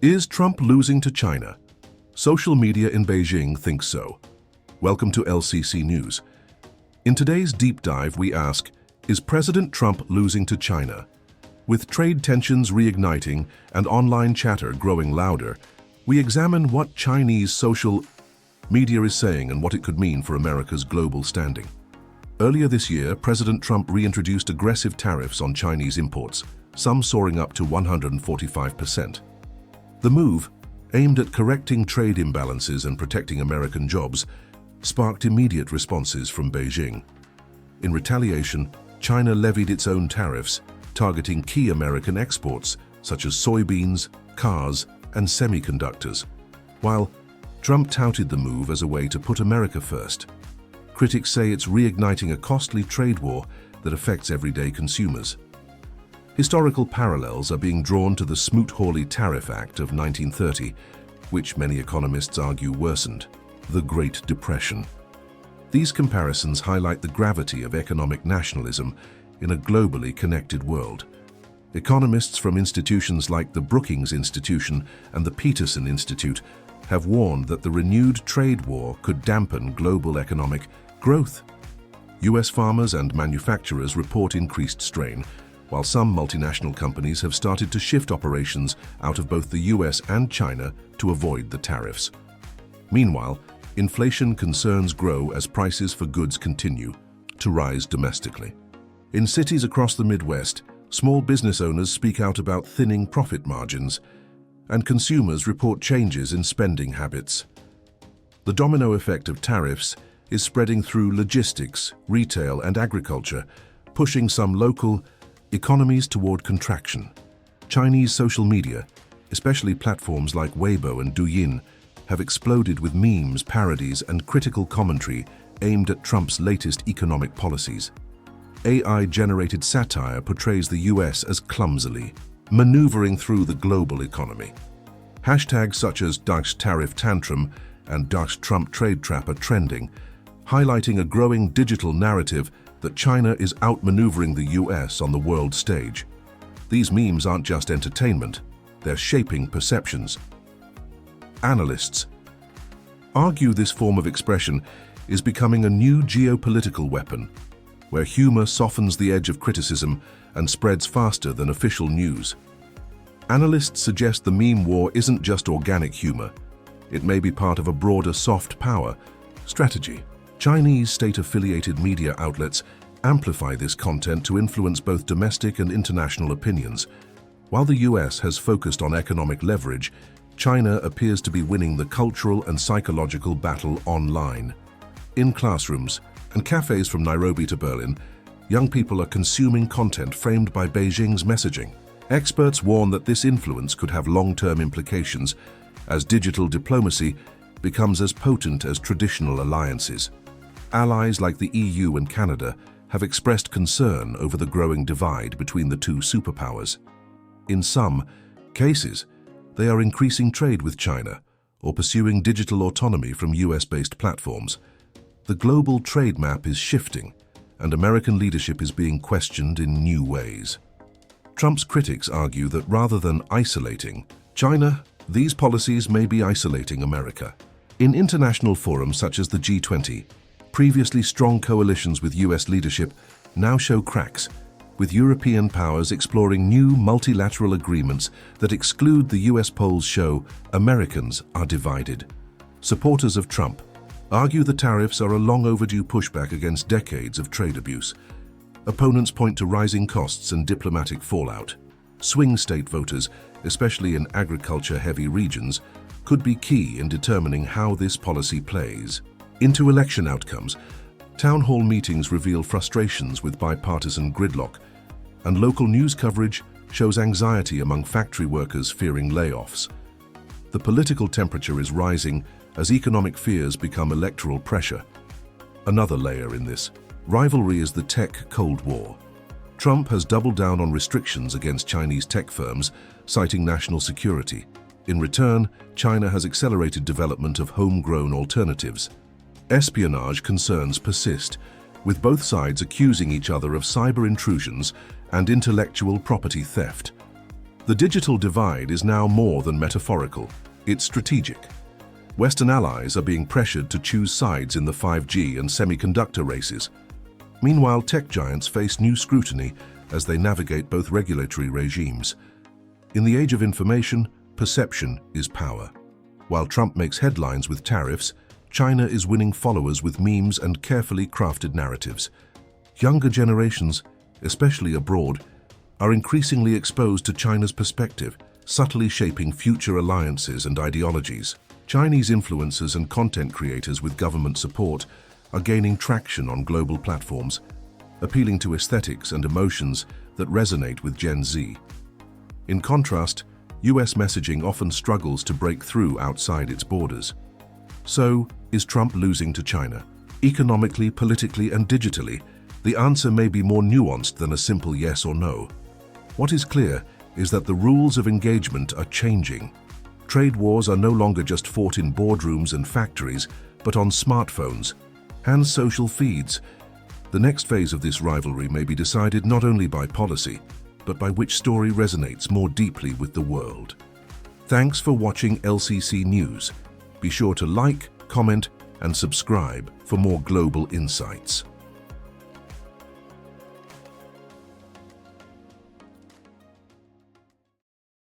Is Trump losing to China? Social media in Beijing thinks so. Welcome to LCC News. In today's deep dive, we ask, is President Trump losing to China? With trade tensions reigniting and online chatter growing louder, we examine what Chinese social media is saying and what it could mean for America's global standing. Earlier this year, President Trump reintroduced aggressive tariffs on Chinese imports, some soaring up to 145%. The move, aimed at correcting trade imbalances and protecting American jobs, sparked immediate responses from Beijing. In retaliation, China levied its own tariffs, targeting key American exports such as soybeans, cars, and semiconductors, while Trump touted the move as a way to put America first. Critics say it's reigniting a costly trade war that affects everyday consumers. Historical parallels are being drawn to the Smoot-Hawley Tariff Act of 1930, which many economists argue worsened the Great Depression. These comparisons highlight the gravity of economic nationalism in a globally connected world. Economists from institutions like the Brookings Institution and the Peterson Institute have warned that the renewed trade war could dampen global economic growth. US farmers and manufacturers report increased strain, while some multinational companies have started to shift operations out of both the US and China to avoid the tariffs. Meanwhile, inflation concerns grow as prices for goods continue to rise domestically. In cities across the Midwest, small business owners speak out about thinning profit margins, and consumers report changes in spending habits. The domino effect of tariffs is spreading through logistics, retail, and agriculture, pushing some local economies toward contraction. Chinese social media, especially platforms like Weibo and Douyin, have exploded with memes, parodies, and critical commentary aimed at Trump's latest economic policies. AI-generated satire portrays the US as clumsily maneuvering through the global economy. Hashtags such as #TariffTantrum and #Trump Trade Trap are trending, highlighting a growing digital narrative that China is outmaneuvering the US on the world stage. These memes aren't just entertainment, they're shaping perceptions. Analysts argue this form of expression is becoming a new geopolitical weapon, where humor softens the edge of criticism and spreads faster than official news. Analysts suggest the meme war isn't just organic humor. It may be part of a broader soft power strategy. Chinese state-affiliated media outlets amplify this content to influence both domestic and international opinions. While the US has focused on economic leverage, China appears to be winning the cultural and psychological battle online. In classrooms and cafes from Nairobi to Berlin, young people are consuming content framed by Beijing's messaging. Experts warn that this influence could have long-term implications as digital diplomacy becomes as potent as traditional alliances. Allies like the EU and Canada have expressed concern over the growing divide between the two superpowers. In some cases, they are increasing trade with China or pursuing digital autonomy from US-based platforms. The global trade map is shifting, and American leadership is being questioned in new ways. Trump's critics argue that rather than isolating China, these policies may be isolating America. In international forums such as the G20, previously strong coalitions with US leadership now show cracks, with European powers exploring new multilateral agreements that exclude the US polls show Americans are divided. Supporters of Trump argue the tariffs are a long overdue pushback against decades of trade abuse. Opponents point to rising costs and diplomatic fallout. Swing state voters, especially in agriculture-heavy regions, could be key in determining how this policy plays into election outcomes. Town hall meetings reveal frustrations with bipartisan gridlock, and local news coverage shows anxiety among factory workers fearing layoffs. The political temperature is rising as economic fears become electoral pressure. Another layer in this rivalry is the TechColdWar. Trump has doubled down on restrictions against Chinese tech firms, citing national security. In return, China has accelerated development of homegrown alternatives. Espionage concerns persist, with both sides accusing each other of cyber intrusions and intellectual property theft. The digital divide is now more than metaphorical. It's strategic. Western allies are being pressured to choose sides in the 5G and semiconductor races. Meanwhile, tech giants face new scrutiny as they navigate both regulatory regimes. In the age of information, perception is power. While Trump makes headlines with tariffs, China is winning followers with memes and carefully crafted narratives. Younger generations, especially abroad, are increasingly exposed to China's perspective, subtly shaping future alliances and ideologies. Chinese influencers and content creators with government support are gaining traction on global platforms, appealing to aesthetics and emotions that resonate with Gen Z. In contrast, US messaging often struggles to break through outside its borders. So, is Trump losing to China? Economically, politically, and digitally, the answer may be more nuanced than a simple yes or no. What is clear is that the rules of engagement are changing. Trade wars are no longer just fought in boardrooms and factories, but on smartphones and social feeds. The next phase of this rivalry may be decided not only by policy, but by which story resonates more deeply with the world. Thanks for watching LCC News. Be sure to like, comment, and subscribe for more global insights.